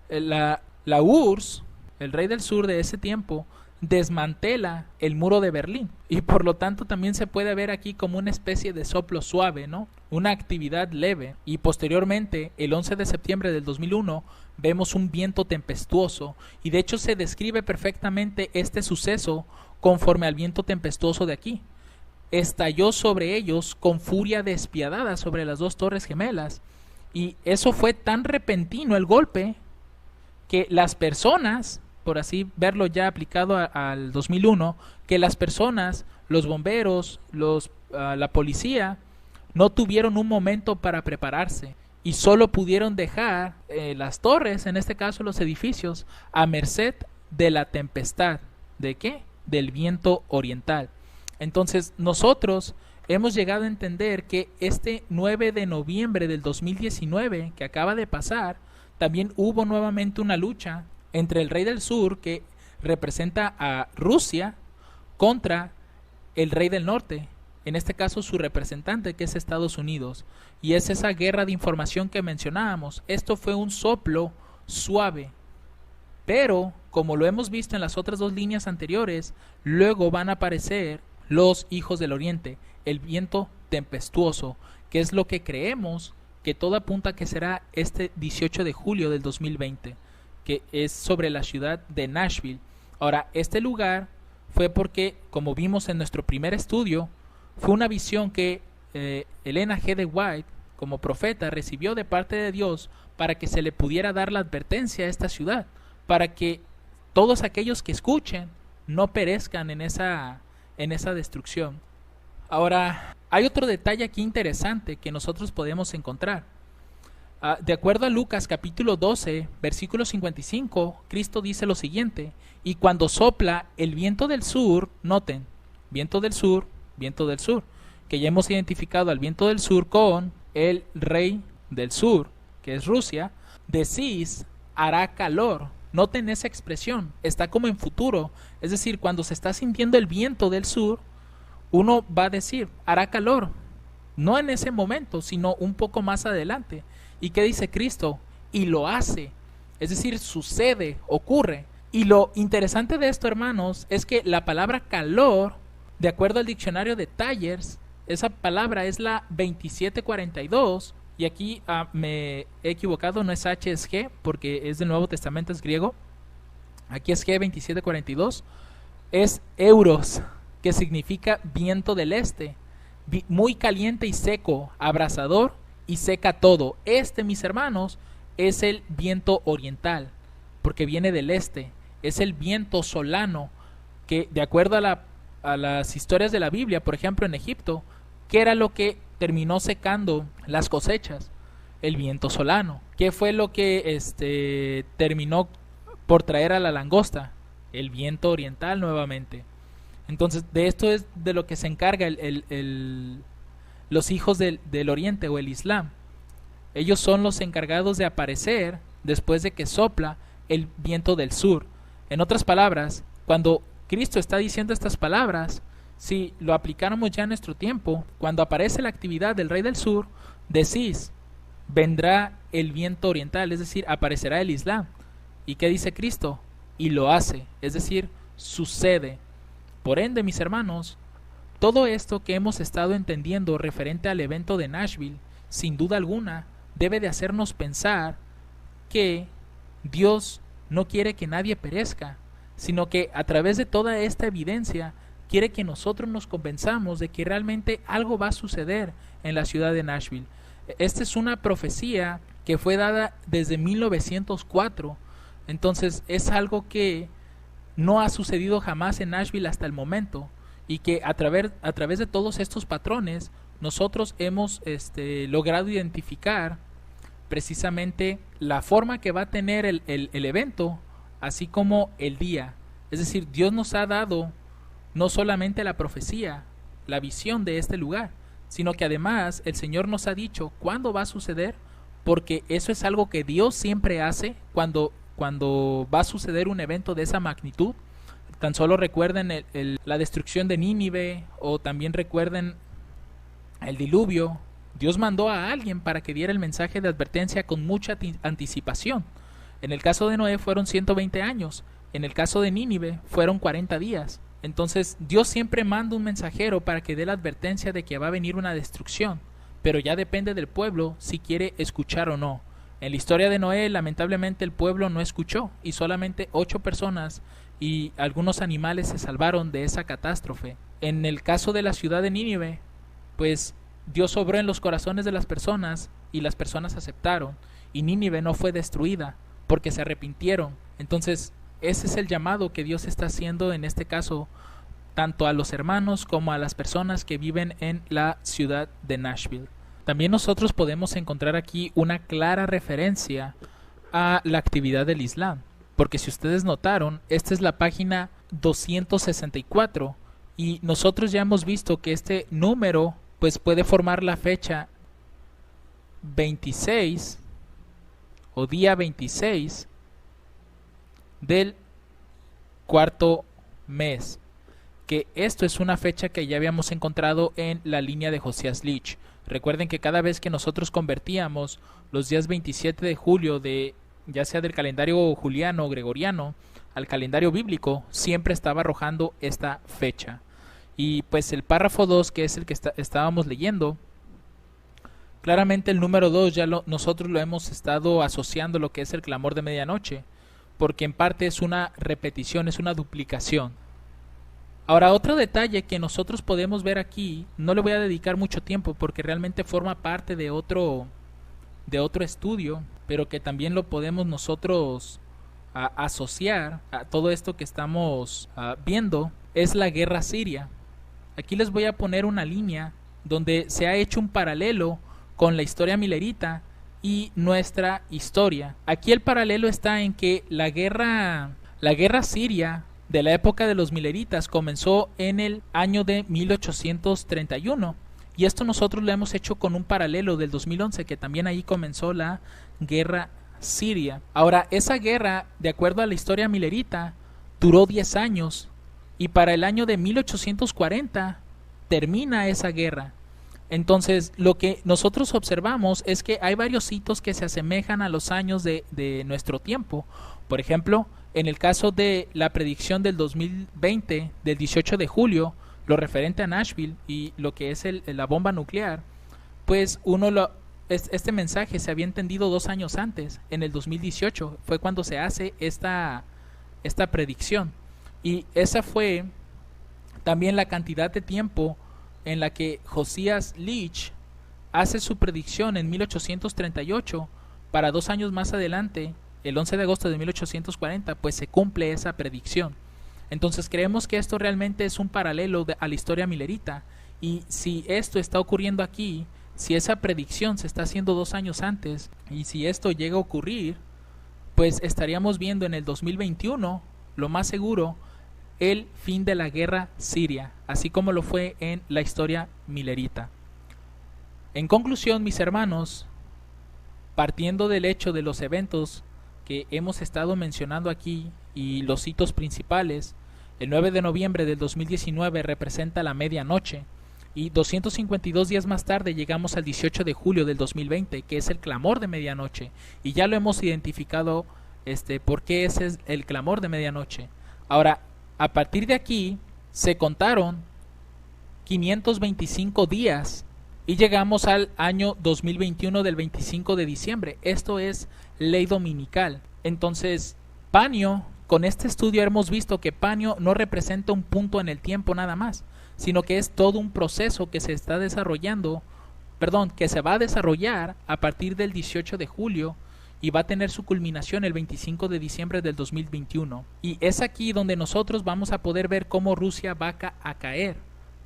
La URSS, el rey del sur de ese tiempo, desmantela el muro de Berlín, y por lo tanto también se puede ver aquí como una especie de soplo suave, ¿no? Una actividad leve. Y posteriormente, el 11 de septiembre del 2001, vemos un viento tempestuoso, y de hecho se describe perfectamente este suceso conforme al viento tempestuoso de aquí. Estalló sobre ellos con furia despiadada sobre las 2 torres gemelas, y eso fue tan repentino el golpe que las personas, por así verlo ya aplicado al 2001, que las personas, los bomberos, la policía, no tuvieron un momento para prepararse y solo pudieron dejar las torres, en este caso los edificios, a merced de la tempestad. ¿De qué? Del viento oriental. Entonces nosotros hemos llegado a entender que este 9 de noviembre del 2019 que acaba de pasar, también hubo nuevamente una lucha entre el rey del sur, que representa a Rusia, contra el rey del norte, en este caso su representante, que es Estados Unidos, y es esa guerra de información que mencionábamos. Esto fue un soplo suave, pero como lo hemos visto en las otras 2 líneas anteriores, luego van a aparecer los hijos del oriente, el viento tempestuoso, que es lo que creemos que todo apunta que será este 18 de julio del 2020, que es sobre la ciudad de Nashville. Ahora, este lugar fue porque, como vimos en nuestro primer estudio, fue una visión que Elena G. de White, como profeta, recibió de parte de Dios para que se le pudiera dar la advertencia a esta ciudad, para que todos aquellos que escuchen no perezcan en esa destrucción. Ahora, hay otro detalle aquí interesante que nosotros podemos encontrar. De acuerdo a Lucas capítulo 12, versículo 55, Cristo dice lo siguiente: y cuando sopla el viento del sur, noten, viento del sur, que ya hemos identificado al viento del sur con el rey del sur, que es Rusia, decís, hará calor. Noten esa expresión, está como en futuro, es decir, cuando se está sintiendo el viento del sur, uno va a decir, hará calor, no en ese momento, sino un poco más adelante. ¿Y qué dice Cristo? Y lo hace, es decir, sucede, ocurre. Y lo interesante de esto, hermanos, es que la palabra calor, de acuerdo al diccionario de Tyers, esa palabra es la 2742, y aquí me he equivocado, no es H, es G, porque es del Nuevo Testamento, es griego. Aquí es G 2742, es euros, que significa viento del este, muy caliente y seco, abrasador y seca todo. Este, mis hermanos, es el viento oriental, porque viene del este. Es el viento solano, que de acuerdo a las historias de la Biblia, por ejemplo en Egipto, ¿qué era lo que terminó secando las cosechas? El viento solano. ¿Qué fue lo que terminó por traer a la langosta? El viento oriental nuevamente. Entonces, de esto es de lo que se encarga los hijos del oriente o el Islam. Ellos son los encargados de aparecer después de que sopla el viento del sur. En otras palabras, cuando Cristo está diciendo estas palabras, si lo aplicáramos ya en nuestro tiempo, cuando aparece la actividad del rey del sur, decís, vendrá el viento oriental, es decir, aparecerá el Islam. ¿Y qué dice Cristo? Y lo hace, es decir, sucede. Por ende, mis hermanos, todo esto que hemos estado entendiendo referente al evento de Nashville, sin duda alguna, debe de hacernos pensar que Dios no quiere que nadie perezca, sino que a través de toda esta evidencia quiere que nosotros nos convenzamos de que realmente algo va a suceder en la ciudad de Nashville. Esta es una profecía que fue dada desde 1904, entonces es algo que no ha sucedido jamás en Nashville hasta el momento, y que a través de todos estos patrones nosotros hemos logrado identificar precisamente la forma que va a tener el evento, así como el día. Es decir, Dios nos ha dado no solamente la profecía, la visión de este lugar, sino que además el Señor nos ha dicho cuándo va a suceder, porque eso es algo que Dios siempre hace cuando va a suceder un evento de esa magnitud. Tan solo recuerden la destrucción de Nínive, o también recuerden el diluvio. Dios mandó a alguien para que diera el mensaje de advertencia con mucha anticipación. En el caso de Noé fueron 120 años, en el caso de Nínive fueron 40 días. Entonces Dios siempre manda un mensajero para que dé la advertencia de que va a venir una destrucción, pero ya depende del pueblo si quiere escuchar o no. En la historia de Noé, lamentablemente el pueblo no escuchó, y solamente 8 personas y algunos animales se salvaron de esa catástrofe. En el caso de la ciudad de Nínive, pues Dios obró en los corazones de las personas y las personas aceptaron, y Nínive no fue destruida porque se arrepintieron. Entonces ese es el llamado que Dios está haciendo en este caso, tanto a los hermanos como a las personas que viven en la ciudad de Nashville. También nosotros podemos encontrar aquí una clara referencia a la actividad del Islam, porque si ustedes notaron, esta es la página 264, y nosotros ya hemos visto que este número pues puede formar la fecha 26 o día 26 del cuarto mes, que esto es una fecha que ya habíamos encontrado en la línea de Josías Leach. Recuerden que cada vez que nosotros convertíamos los días 27 de julio de ya sea del calendario juliano o gregoriano al calendario bíblico, siempre estaba arrojando esta fecha. Y pues el párrafo 2, que es el que estábamos leyendo, claramente el número 2 nosotros lo hemos estado asociando a lo que es el clamor de medianoche, porque en parte es una repetición, es una duplicación. Ahora, otro detalle que nosotros podemos ver aquí, no le voy a dedicar mucho tiempo porque realmente forma parte de otro estudio, pero que también lo podemos nosotros asociar a todo esto que estamos viendo, es la guerra siria. Aquí les voy a poner una línea donde se ha hecho un paralelo con la historia milerita y nuestra historia. Aquí el paralelo está en que la guerra siria de la época de los mileritas comenzó en el año de 1831, y esto nosotros lo hemos hecho con un paralelo del 2011, que también ahí comenzó la guerra siria. Ahora, esa guerra, de acuerdo a la historia milerita, duró 10 años, y para el año de 1840 termina esa guerra. Entonces, lo que nosotros observamos es que hay varios hitos que se asemejan a los años de nuestro tiempo. Por ejemplo, en el caso de la predicción del 2020, del 18 de julio, lo referente a Nashville y lo que es la bomba nuclear, pues este mensaje se había entendido 2 años antes, en el 2018, fue cuando se hace esta predicción. Y esa fue también la cantidad de tiempo en la que Josias Leach hace su predicción en 1838, para 2 años más adelante, el 11 de agosto de 1840, pues se cumple esa predicción. Entonces creemos que esto realmente es un paralelo a la historia milerita, y si esto está ocurriendo aquí, si esa predicción se está haciendo 2 años antes, y si esto llega a ocurrir, pues estaríamos viendo en el 2021, lo más seguro, el fin de la guerra siria, así como lo fue en la historia milerita. En conclusión, mis hermanos, partiendo del hecho de los eventos que hemos estado mencionando aquí y los hitos principales, el 9 de noviembre del 2019 representa la medianoche, y 252 días más tarde llegamos al 18 de julio del 2020, que es el clamor de medianoche, y ya lo hemos identificado por qué ese es el clamor de medianoche. Ahora, a partir de aquí se contaron 525 días y llegamos al año 2021 del 25 de diciembre. Esto es ley dominical. Entonces, Panio, con este estudio hemos visto que Panio no representa un punto en el tiempo nada más, sino que es todo un proceso que se está desarrollando, que se va a desarrollar a partir del 18 de julio y va a tener su culminación el 25 de diciembre del 2021. Y es aquí donde nosotros vamos a poder ver cómo Rusia va a caer.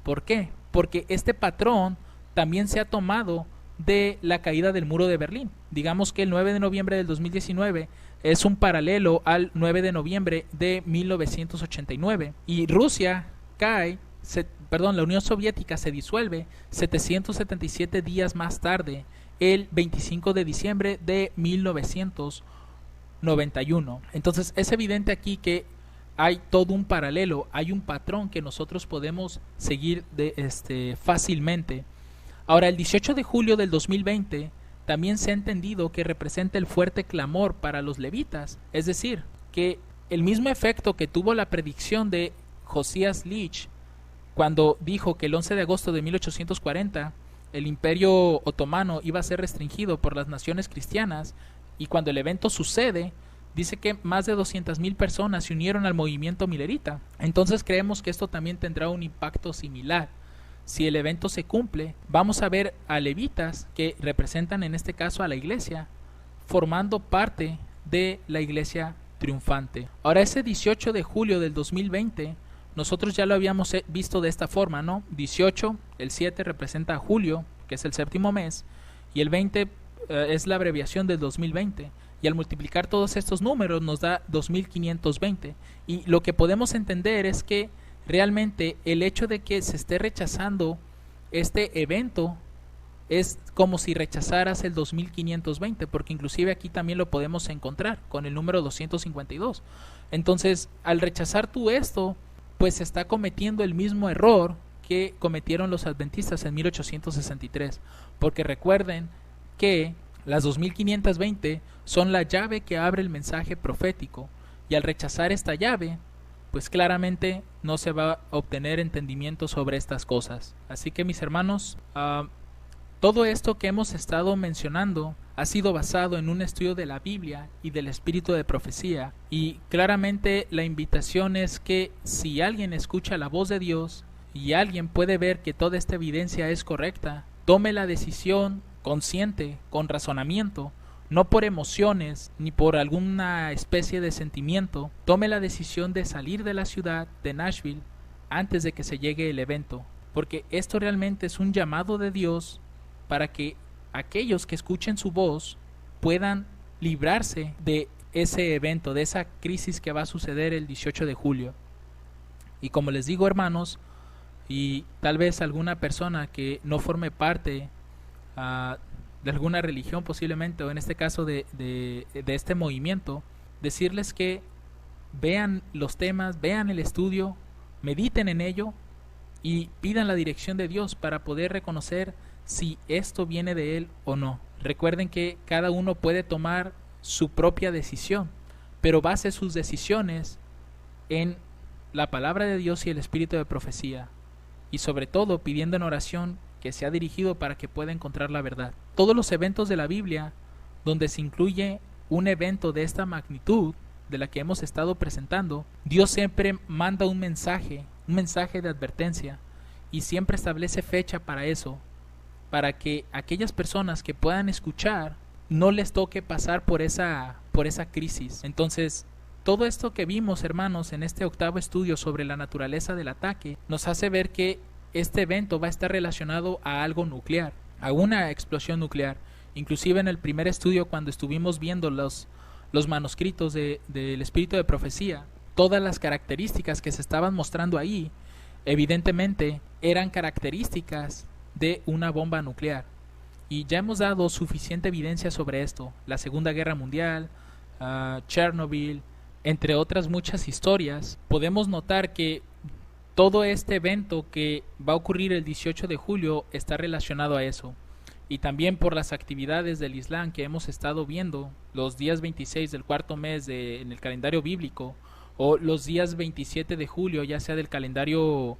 ¿Por qué? Porque este patrón también se ha tomado de la caída del muro de Berlín. Digamos que el 9 de noviembre del 2019 es un paralelo al 9 de noviembre de 1989. Y Rusia cae, la Unión Soviética se disuelve 777 días más tarde, el 25 de diciembre de 1991. Entonces es evidente aquí que hay todo un paralelo, hay un patrón que nosotros podemos seguir fácilmente. Ahora, el 18 de julio del 2020 también se ha entendido que representa el fuerte clamor para los levitas, es decir, que el mismo efecto que tuvo la predicción de Josias Leach cuando dijo que el 11 de agosto de 1840 el Imperio Otomano iba a ser restringido por las naciones cristianas, y cuando el evento sucede, dice que más de 200,000 personas se unieron al movimiento milerita. Entonces creemos que esto también tendrá un impacto similar. Si el evento se cumple, vamos a ver a levitas, que representan en este caso a la iglesia, formando parte de la iglesia triunfante. Ahora, ese 18 de julio del 2020, nosotros ya lo habíamos visto de esta forma, ¿no? 18, el 7 representa a julio, que es el séptimo mes, y el 20 es la abreviación del 2020. Y al multiplicar todos estos números nos da 2520. Y lo que podemos entender es que realmente el hecho de que se esté rechazando este evento es como si rechazaras el 2520, porque inclusive aquí también lo podemos encontrar con el número 252. Entonces, al rechazar tú esto, pues se está cometiendo el mismo error que cometieron los adventistas en 1863, porque recuerden que las 2520 son la llave que abre el mensaje profético, y al rechazar esta llave, pues claramente no se va a obtener entendimiento sobre estas cosas. Así que mis hermanos, todo esto que hemos estado mencionando ha sido basado en un estudio de la Biblia y del espíritu de profecía, y claramente la invitación es que si alguien escucha la voz de Dios y alguien puede ver que toda esta evidencia es correcta, tome la decisión consciente, con razonamiento, no por emociones ni por alguna especie de sentimiento, tome la decisión de salir de la ciudad de Nashville antes de que se llegue el evento, porque esto realmente es un llamado de Dios para que aquellos que escuchen su voz puedan librarse de ese evento, de esa crisis que va a suceder el 18 de julio. Y como les digo, hermanos, y tal vez alguna persona que no forme parte de alguna religión posiblemente, o en este caso de este movimiento, decirles que vean los temas, vean el estudio, mediten en ello y pidan la dirección de Dios para poder reconocer si esto viene de Él o no. Recuerden que cada uno puede tomar su propia decisión, pero base sus decisiones en la palabra de Dios y el espíritu de profecía, y sobre todo pidiendo en oración que sea dirigido para que pueda encontrar la verdad. Todos los eventos de la Biblia donde se incluye un evento de esta magnitud de la que hemos estado presentando, Dios siempre manda un mensaje de advertencia, y siempre establece fecha para eso, para que aquellas personas que puedan escuchar no les toque pasar por esa crisis. Entonces, todo esto que vimos, hermanos, en este octavo estudio sobre la naturaleza del ataque, nos hace ver que este evento va a estar relacionado a algo nuclear, a una explosión nuclear. Inclusive en el primer estudio, cuando estuvimos viendo los manuscritos del espíritu de profecía, todas las características que se estaban mostrando ahí, evidentemente eran características de una bomba nuclear. Y ya hemos dado suficiente evidencia sobre esto. La Segunda Guerra Mundial, Chernobyl, entre otras muchas historias. Podemos notar que todo este evento que va a ocurrir el 18 de julio está relacionado a eso. Y también por las actividades del Islam que hemos estado viendo, los días 26 del cuarto mes en el calendario bíblico, o los días 27 de julio, ya sea del calendario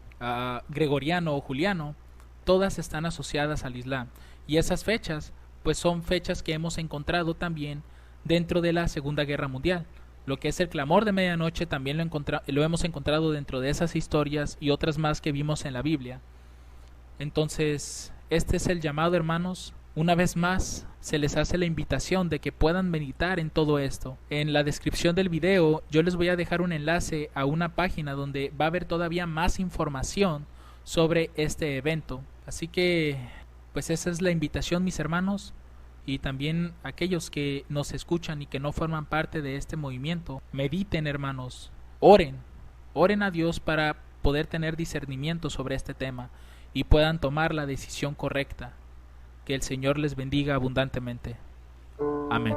gregoriano o juliano, todas están asociadas al Islam. Y esas fechas, pues son fechas que hemos encontrado también dentro de la Segunda Guerra Mundial. Lo que es el clamor de medianoche también lo hemos encontrado dentro de esas historias y otras más que vimos en la Biblia. Entonces, este es el llamado, hermanos. Una vez más, se les hace la invitación de que puedan meditar en todo esto. En la descripción del video, yo les voy a dejar un enlace a una página donde va a haber todavía más información sobre este evento. Así que, pues esa es la invitación, mis hermanos, y también aquellos que nos escuchan y que no forman parte de este movimiento. Mediten, hermanos, oren a Dios para poder tener discernimiento sobre este tema y puedan tomar la decisión correcta. Que el Señor les bendiga abundantemente. Amén.